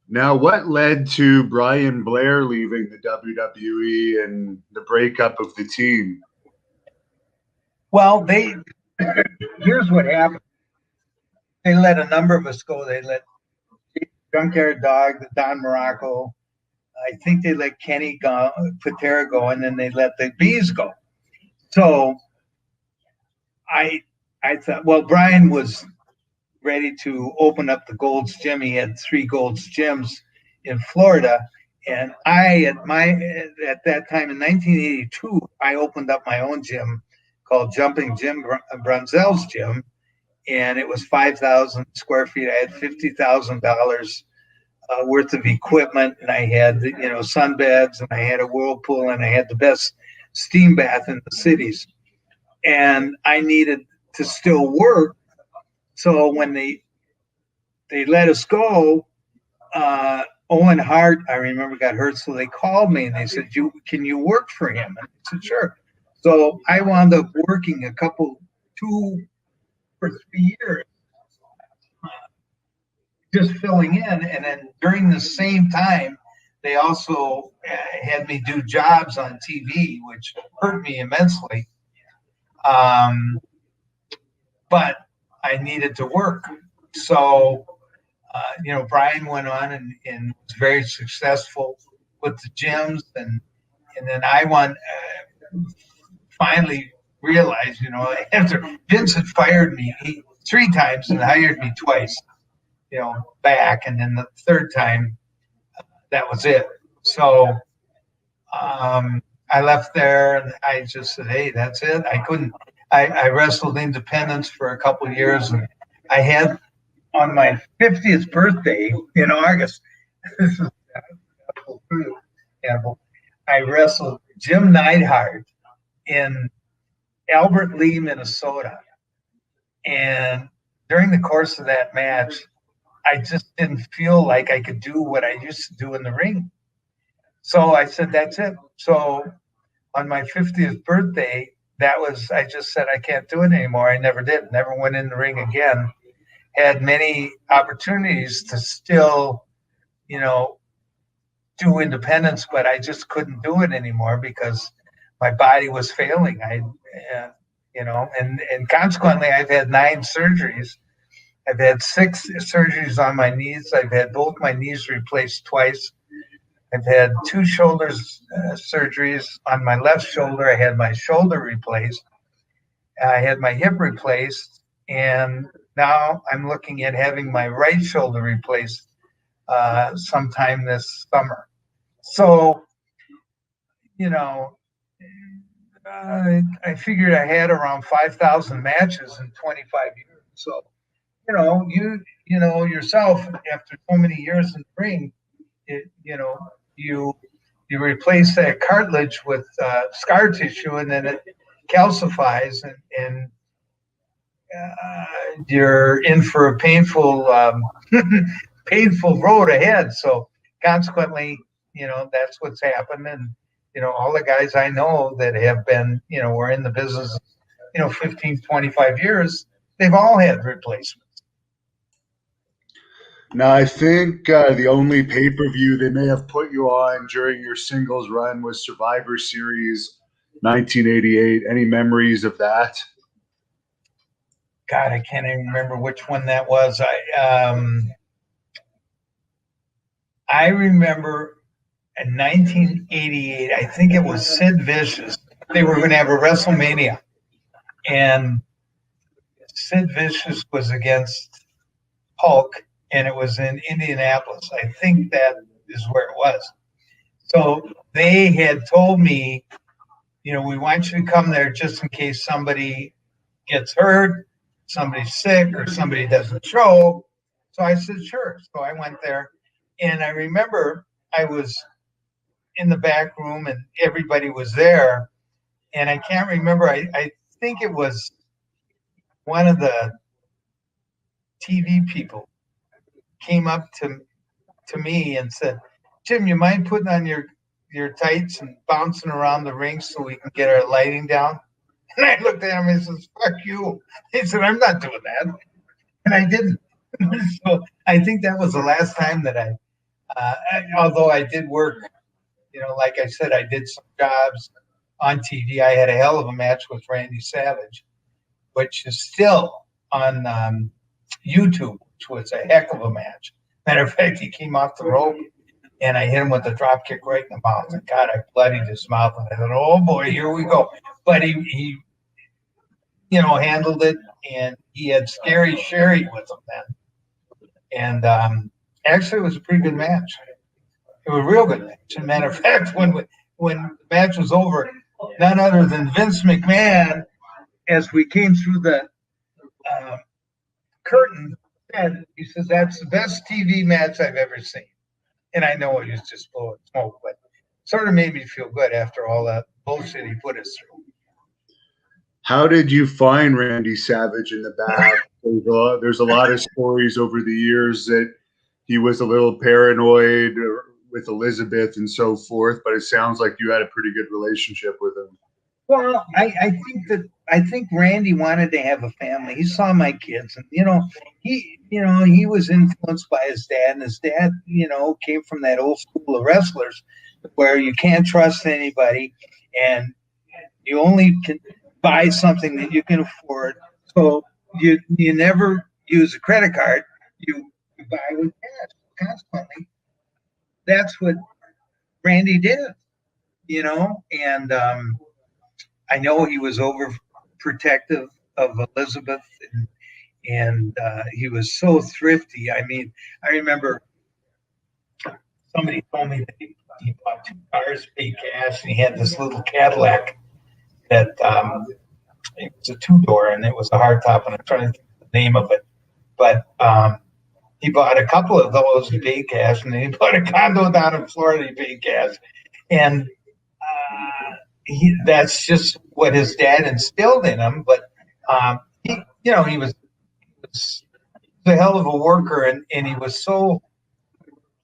Now, what led to Brian Blair leaving the WWE and the breakup of the team? Well, here's what happened. They let a number of us go. They let Junkyard Dog, Don Morocco. I think they let Kenny Patera go, and then they let the Bees go. So I thought, well, Brian was ready to open up the Gold's Gym. He had 3 Gold's Gyms in Florida, and at that time in 1982, I opened up my own gym called Jumping Jim, Brunzell's Gym, and it was 5,000 square feet. I had $50,000 worth of equipment, and I had sunbeds, and I had a whirlpool, and I had the best steam bath in the cities. And I needed to still work. So when they let us go, Owen Hart, I remember, got hurt. So they called me and they said, can you work for him? And I said, sure. So I wound up working 2 or 3 years, just filling in. And then during the same time, they also had me do jobs on TV, which hurt me immensely. But I needed to work. So, Brian went on and was very successful with the gyms. And then I finally realized, after Vince had fired me 3 times and hired me twice, back. And then the 3rd time, that was it. So I left there and I just said, hey, that's it. I wrestled independence for a couple of years, and I had on my 50th birthday in August, I wrestled Jim Neidhart in Albert Lee, Minnesota. And during the course of that match, I just didn't feel like I could do what I used to do in the ring. So I said, that's it. So on my 50th birthday, I just said, I can't do it anymore. I never did. Never went in the ring again. Had many opportunities to still, do independence, but I just couldn't do it anymore because my body was failing. And consequently, I've had 9 surgeries. I've had 6 surgeries on my knees. I've had both my knees replaced twice. I've had 2 shoulders surgeries on my left shoulder. I had my shoulder replaced. I had my hip replaced, and now I'm looking at having my right shoulder replaced sometime this summer. So, you know, I figured I had around 5,000 matches in 25 years. So, you know yourself, after so many years in the ring, you replace that cartilage with scar tissue, and then it calcifies, and you're in for a painful painful road ahead. So consequently, that's what's happened. And all the guys I know that have been, were in the business 15, 25 years, they've all had replacements. Now, I think the only pay-per-view they may have put you on during your singles run was Survivor Series 1988. Any memories of that? God, I can't even remember which one that was. I remember in 1988, I think it was Sid Vicious. They were going to have a WrestleMania, and Sid Vicious was against Hulk, and it was in Indianapolis. I think that is where it was. So they had told me, we want you to come there just in case somebody gets hurt, somebody's sick, or somebody doesn't show. So I said, sure. So I went there, and I remember I was in the back room and everybody was there. And I can't remember. I think it was one of the TV people came up to me and said, Jim, you mind putting on your tights and bouncing around the ring so we can get our lighting down? And I looked at him and says, fuck you. He said, I'm not doing that. And I didn't. So I think that was the last time that although I did work, like I said, I did some jobs on TV. I had a hell of a match with Randy Savage, which is still on YouTube, which was a heck of a match. Matter of fact, he came off the rope and I hit him with a drop kick right in the mouth. And God, I bloodied his mouth. And I thought, oh boy, here we go. But he handled it, and he had Scary Sherry with him then. And actually, it was a pretty good match. It was a real good match. As a matter of fact, when the match was over, none other than Vince McMahon, as we came through the curtain, he says, that's the best TV match I've ever seen. And I know he was just blowing smoke, but sort of made me feel good after all that bullshit he put us through. How did you find Randy Savage in the back? There's a lot of stories over the years that he was a little paranoid with Elizabeth and so forth, but it sounds like you had a pretty good relationship with him. Well, I think Randy wanted to have a family. He saw my kids, and he was influenced by his dad, and his dad, came from that old school of wrestlers where you can't trust anybody, and you only can buy something that you can afford. So you never use a credit card. You buy with cash. Consequently, that's what Randy did, and I know he was overprotective of Elizabeth, and he was so thrifty. I mean, I remember somebody told me that he bought 2 cars, paid cash, and he had this little Cadillac that it was a 2-door, and it was a hardtop, and I'm trying to think of the name of it. But he bought a couple of those, he paid cash, and then he bought a condo down in Florida, he paid cash. And that's just what his dad instilled in him. But he was a hell of a worker, and he was so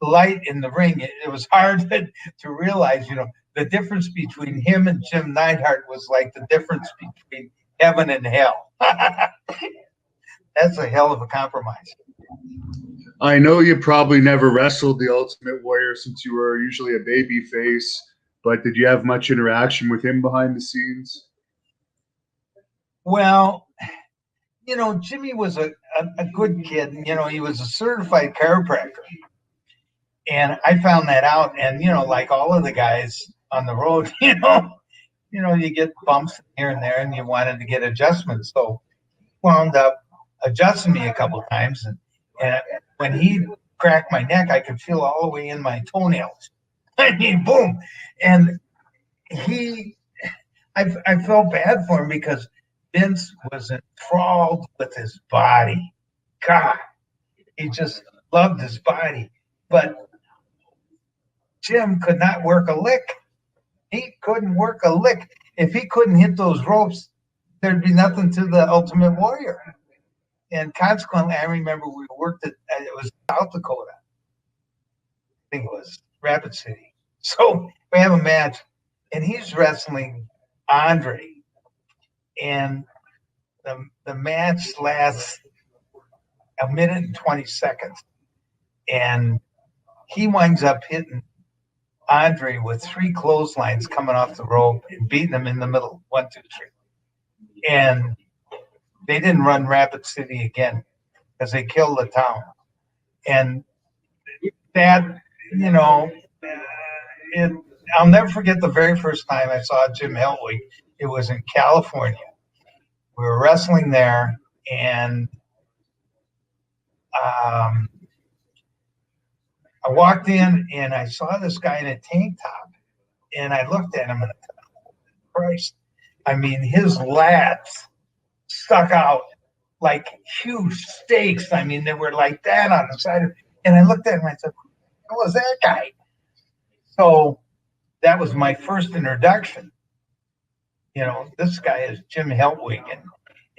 light in the ring. It was hard to realize, the difference between him and Jim Neidhart was like the difference between heaven and hell. That's a hell of a compromise. I know you probably never wrestled the Ultimate Warrior since you were usually a baby face, but did you have much interaction with him behind the scenes? Well, Jimmy was a good kid. He was a certified chiropractor. And I found that out. And, like all of the guys on the road, you get bumps here and there, and you wanted to get adjustments. So wound up adjusting me a couple of times, and when he cracked my neck, I could feel all the way in my toenails. I mean, boom, and I felt bad for him because Vince was enthralled with his body. God, he just loved his body, but Jim could not work a lick. He couldn't work a lick. If he couldn't hit those ropes, there'd be nothing to the Ultimate Warrior. And consequently, I remember we worked at, it was South Dakota. I think it was Rapid City. So we have a match, and he's wrestling Andre. And the match lasts a minute and 20 seconds. And he winds up hitting Andre with 3 clotheslines coming off the rope and beating him in the middle. 1, 2, 3. And they didn't run Rapid City again because they killed the town. And that, I'll never forget the very first time I saw Jim Helwig. It was in California. We were wrestling there, and I walked in and I saw this guy in a tank top, and I looked at him and I thought, Christ, I mean, his lats stuck out like huge steaks. I mean, they were like that on the side of, and I looked at him and I said, who was that guy? So that was my first introduction. This guy is Jim Helwig,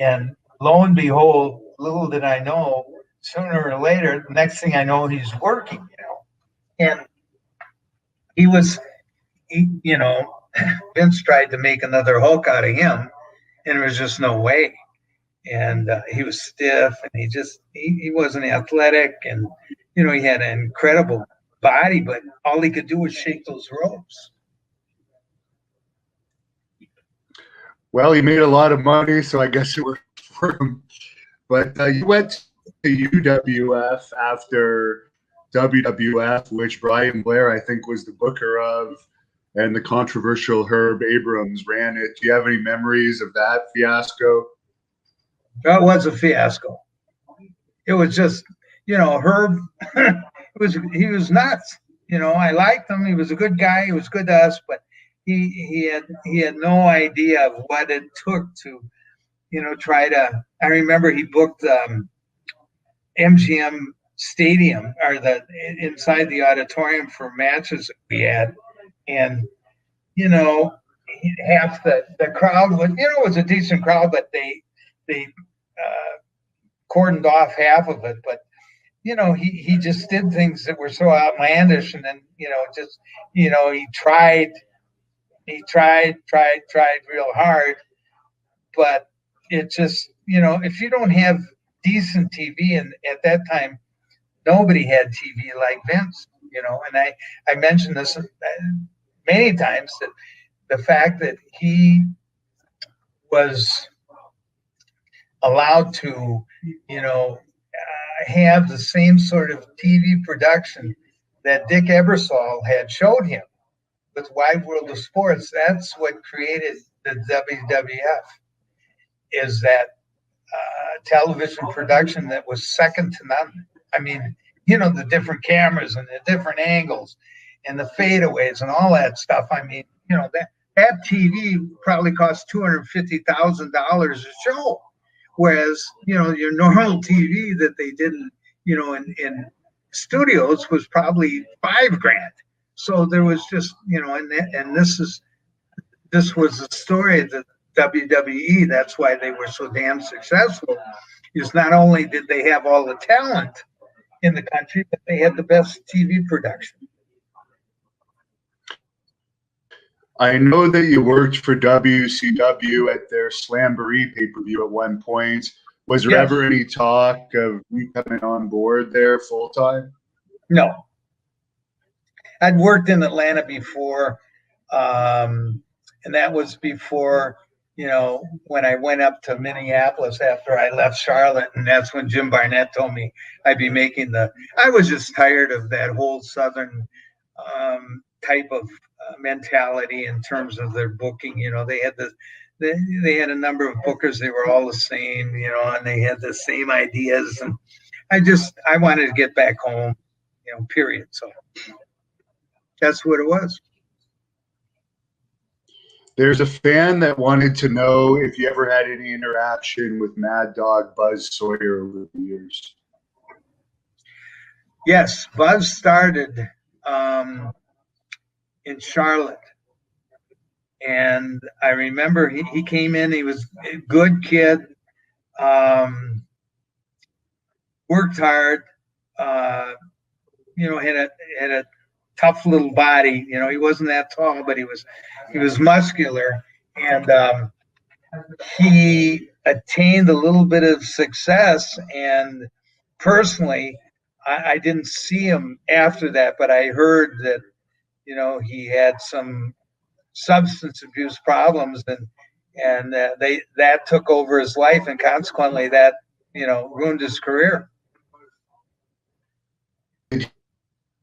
and lo and behold, little did I know, sooner or later, the next thing I know, he's working, and Vince tried to make another Hulk out of him, and there was just no way. And he was stiff, and he wasn't athletic, and he had an incredible body, but all he could do was shake those ropes. Well, he made a lot of money, so I guess it worked for him. But you went to UWF after WWF, which Brian Blair, I think, was the booker of, and the controversial Herb Abrams ran it. Do you have any memories of that fiasco? That was a fiasco. It was just, Herb, he was nuts. I liked him. He was a good guy. He was good to us, but he had no idea of what it took to, try to. I remember he booked MGM Stadium, or inside the auditorium, for matches that we had, and half the crowd was, it was a decent crowd, but they cordoned off half of it. But he just did things that were so outlandish, and then he tried real hard, but it just, if you don't have decent TV, and at that time nobody had TV like Vince, and I mentioned this many times, that the fact that he was allowed to, have the same sort of TV production that Dick Ebersol had showed him with Wide World of Sports. That's what created the WWF, is that television production that was second to none. I mean, the different cameras and the different angles and the fadeaways and all that stuff. I mean, that TV probably cost $250,000 a show. Whereas, your normal TV that they did in studios was probably $5,000. So there was just, and this was the story that WWE, that's why they were so damn successful, is not only did they have all the talent in the country, but they had the best TV production. I know that you worked for WCW at their Slamboree pay-per-view at one point. Was there ever any talk of you coming on board there full-time? No. I'd worked in Atlanta before, and that was before, when I went up to Minneapolis after I left Charlotte, and that's when Jim Barnett told me I'd be making I was just tired of that whole Southern type of mentality in terms of their booking. You know, they had a number of bookers. They were all the same, you know, and they had the same ideas. And I wanted to get back home, you know, period. So that's what it was. There's a fan that wanted to know if you ever had any interaction with Mad Dog Buzz Sawyer over the years. Yes, Buzz started in Charlotte. And I remember he came in, he was a good kid, worked hard, you know, had a tough little body. You know, he wasn't that tall, but he was muscular, and he attained a little bit of success. And personally, I didn't see him after that, but I heard that, you know, he had some substance abuse problems, and that took over his life, and consequently that, you know, ruined his career. Did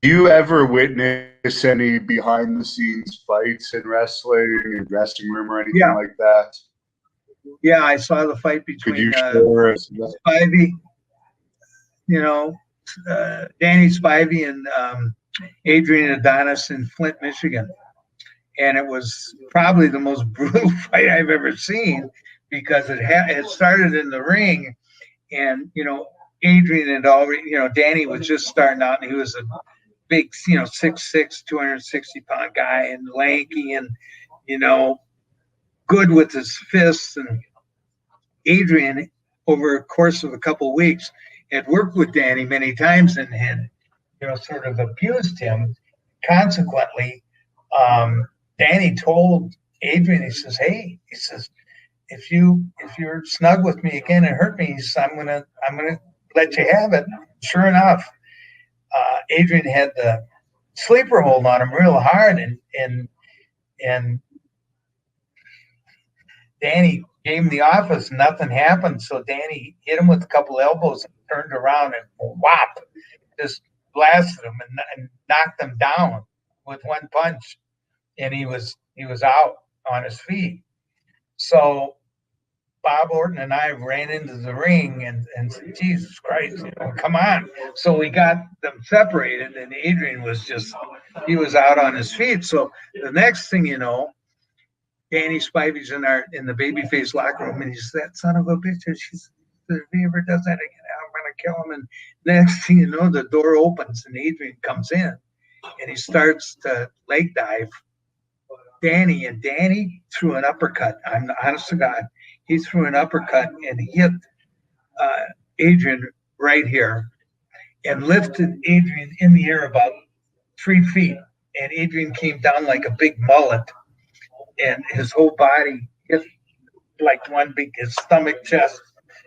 you ever witness any behind the scenes fights in wrestling, in dressing room or anything like that? Yeah, I saw the fight between Spivey, you know, Danny Spivey and Adrian Adonis in Flint, Michigan. And it was probably the most brutal fight I've ever seen, because it started in the ring, and, you know, Adrian had already, you know, Danny was just starting out, and he was a big, you know, 6'6", 260-pound guy, and lanky, and, you know, good with his fists. And Adrian, over a course of a couple of weeks, had worked with Danny many times and had, you know, sort of abused him. Consequently, Danny told Adrian, he says, "Hey," he says, if you're snug with me again and hurt me, he says, I'm gonna let you have it." Sure enough, Adrian had the sleeper hold on him real hard, and Danny gave him the office. Nothing happened, so Danny hit him with a couple elbows and turned around and whop, just blasted him and knocked him down with one punch. And he was out on his feet. So Bob Orton and I ran into the ring and said, "Jesus Christ, you know, come on." So we got them separated, and Adrian was he was out on his feet. So the next thing you know, Danny Spivey's in the babyface locker room, and he says, "That son of a bitch, if he ever does that again, I'm gonna kill him." And next thing you know, the door opens and Adrian comes in, and he starts to leg dive Danny, and Danny threw an uppercut. I'm honest to God, he threw an uppercut and hit Adrian right here, and lifted Adrian in the air about 3 feet. And Adrian came down like a big mullet, and his whole body hit like one big, his stomach, chest,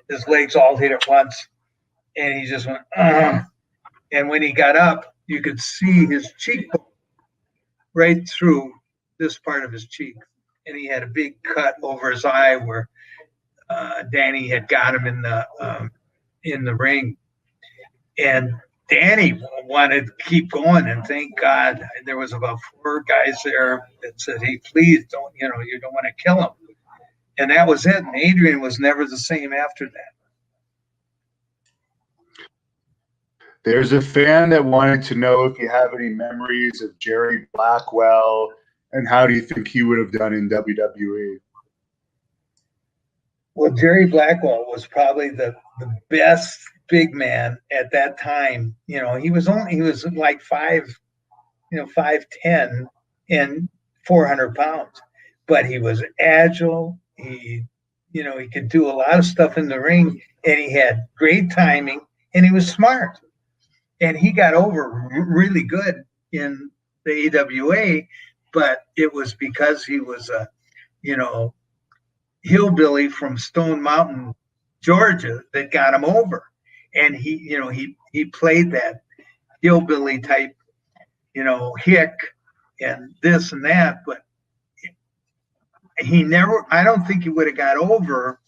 his legs all hit at once. And he just went, and when he got up, you could see his cheekbone right through this part of his cheek, and he had a big cut over his eye where Danny had got him in the ring. And Danny wanted to keep going, and thank God there was about 4 guys there that said, "Hey, please don't, you know, you don't want to kill him." And that was it. And Adrian was never the same after that. There's a fan that wanted to know if you have any memories of Jerry Blackwell, and how do you think he would have done in WWE? Well, Jerry Blackwell was probably the best big man at that time. You know, he was like 5'10" and 400 pounds, but he was agile. He could do a lot of stuff in the ring, and he had great timing, and he was smart. And he got over really good in the AWA, but it was because he was a, hillbilly from Stone Mountain, Georgia, that got him over. And he played that hillbilly type, hick and this and that, but I don't think he would have got over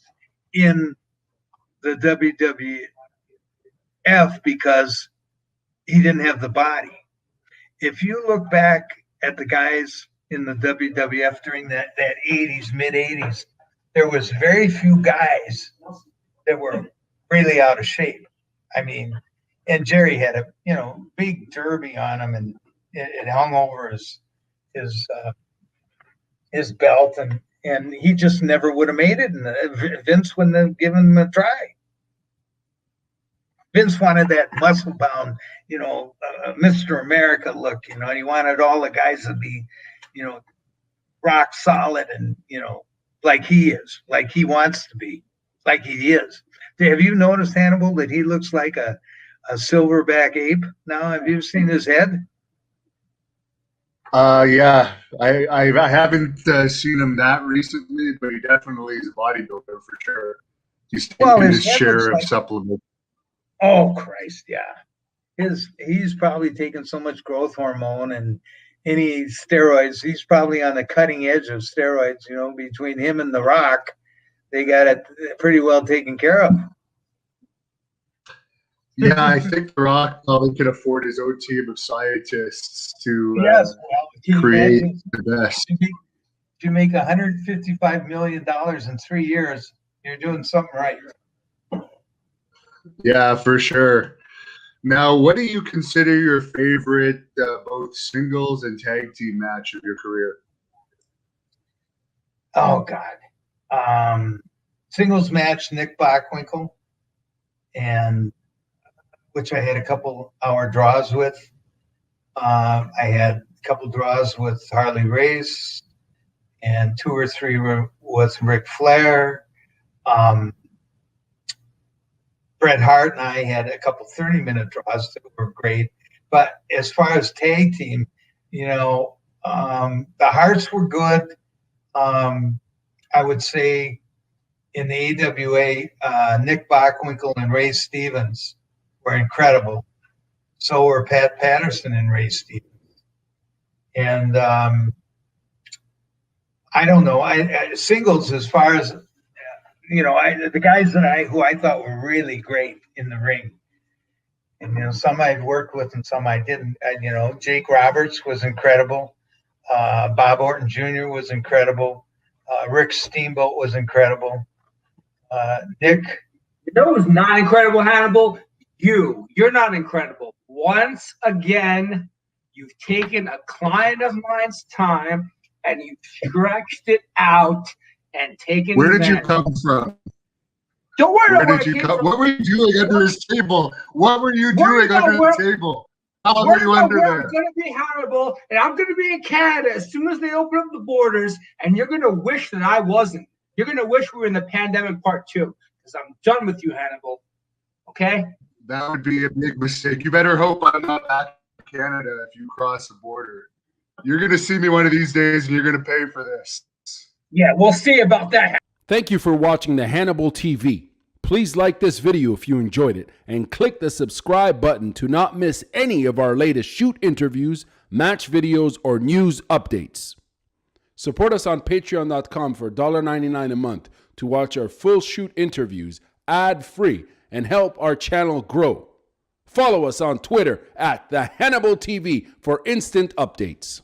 in the WWF because he didn't have the body. If you look back at the guys in the WWF during that 80s, mid 80s, there was very few guys that were really out of shape. I mean, and Jerry had a big derby on him, and it hung over his belt, and he just never would have made it. And Vince wouldn't have given him a try. Vince wanted that muscle bound, Mr. America look, and he wanted all the guys to be, rock solid and, like he is, like he wants to be, like he is. Have you noticed, Hannibal, that he looks like a silverback ape now? Have you seen his head? Yeah, I haven't seen him that recently, but he definitely is a bodybuilder for sure. He's taking his share of supplements. Oh Christ, yeah. He's probably taken so much growth hormone and any steroids. He's probably on the cutting edge of steroids. Between him and The Rock, they got it pretty well taken care of. Yeah, I think The Rock probably can afford his own team of scientists to create the best. If you make $155 million in 3 years, you're doing something right. Yeah, for sure. Now, what do you consider your favorite both singles and tag team match of your career? Oh, God. Singles match, Nick Bockwinkel, and which I had a couple hour draws with. I had a couple draws with Harley Race and 2 or 3 with Ric Flair. Bret Hart and I had a couple 30-minute draws that were great. But as far as tag team, the Harts were good. I would say in the AWA, Nick Bockwinkel and Ray Stevens were incredible. So were Pat Patterson and Ray Stevens. And I don't know. I singles, as far as the guys who I thought were really great in the ring, and some I'd worked with and some I didn't. Jake Roberts was incredible. Bob Orton Jr. was incredible. Rick Steamboat was incredible. Nick, who's not incredible, Hannibal? You're not incredible. Once again, you've taken a client of mine's time and you've stretched it out and taken. Where did you come from? Don't worry about where did you come. What were you doing under his table? What were you doing under the table? How long were you under there? I'm going to be Hannibal, and I'm going to be in Canada as soon as they open up the borders, and you're going to wish that I wasn't. You're going to wish we were in the pandemic part 2, because I'm done with you, Hannibal. Okay? That would be a big mistake. You better hope I'm not back in Canada if you cross the border. You're going to see me one of these days, and you're going to pay for this. Yeah, we'll see about that. Thank you for watching the Hannibal TV. Please like this video if you enjoyed it and click the subscribe button to not miss any of our latest shoot interviews, match videos, or news updates. Support us on patreon.com for $1.99 a month to watch our full shoot interviews ad-free and help our channel grow. Follow us on Twitter at the Hannibal TV for instant updates.